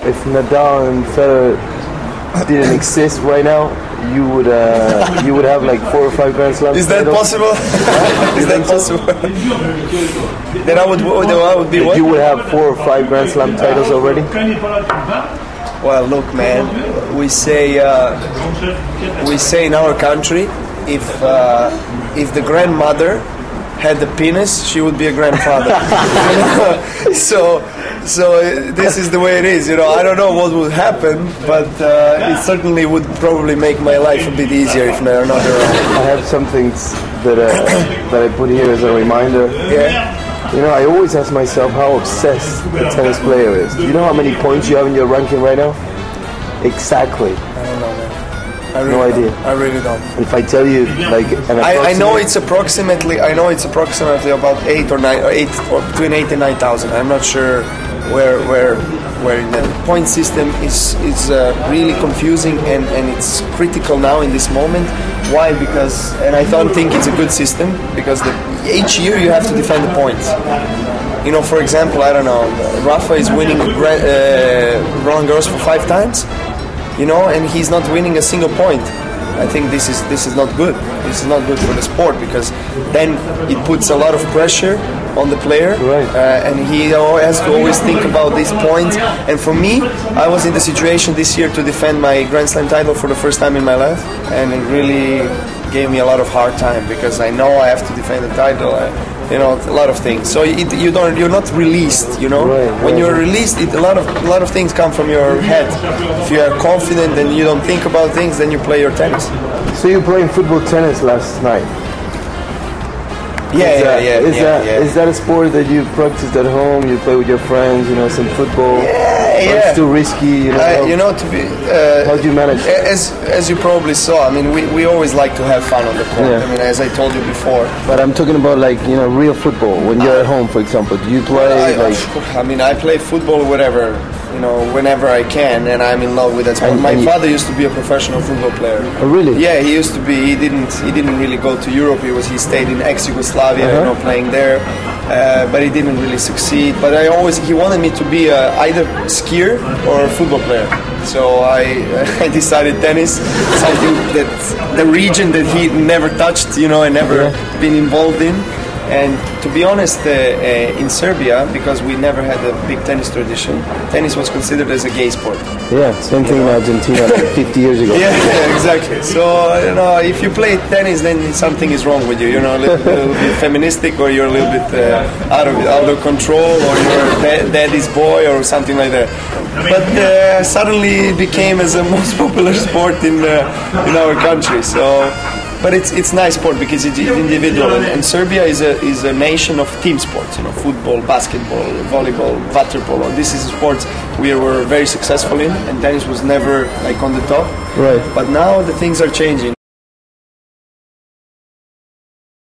if Nadal and Federer didn't exist right now, you would have like 4 or 5 Grand Slam Is that titles? possible? Is that possible? Then I would be what? You would have 4 or 5 Grand Slam titles already? Well, look, man. We say in our country, if the grandmother had the penis, she would be a grandfather. So this is the way it is. I don't know what would happen, but it certainly would probably make my life a bit easier if they're not around. I have some things that I put here as a reminder. Yeah. I always ask myself how obsessed a tennis player is. Do you know how many points you have in your ranking right now? Exactly. I don't know, man. No idea. I really don't. If I tell you, like, I know it's approximately about 8 or 9 or 8 or between 8 and 9,000. I'm not sure where in the point system is really confusing and it's critical now in this moment. Why? Because I don't think it's a good system because each year you have to defend the points. For example, I don't know, Rafa is winning Roland Garros for 5 times. And he's not winning a single point. I think this is not good. This is not good for the sport because then it puts a lot of pressure on the player, right. And he has to always think about these points. And for me, I was in the situation this year to defend my Grand Slam title for the first time in my life, and it really gave me a lot of hard time because I know I have to defend the title. A lot of things. So you're not released. When you're released, a lot of things come from your head. If you are confident and you don't think about things, then you play your tennis. So you're playing football tennis last night? Is that a sport that you practiced at home? You play with your friends? Some football? Yeah. It's too risky. How do you manage? As you probably saw, I mean, we always like to have fun on the court. Yeah. I mean, as I told you before. But I'm talking about real football. When you're at home, for example, do you play? I play football whenever I can, and I'm in love with that sport. My father used to be a professional football player. Oh, really? Yeah, he used to be. He didn't really go to Europe. He stayed in ex-Yugoslavia, playing there. But he didn't really succeed. But he wanted me to be either skier or a football player. So I decided tennis, something that the region that he never touched, and never been involved in. And to be honest, in Serbia, because we never had a big tennis tradition, tennis was considered as a gay sport. Yeah, same thing in Argentina 50 years ago. Yeah, exactly. So, if you play tennis, then something is wrong with you. A little bit feministic, or you're a little bit out of control, or you're daddy's boy, or something like that. But suddenly it became as the most popular sport in our country. So. But it's nice sport because it's individual, and Serbia is a nation of team sports. Football, basketball, volleyball, water polo. This is sports we were very successful in, and tennis was never on the top. Right. But now the things are changing.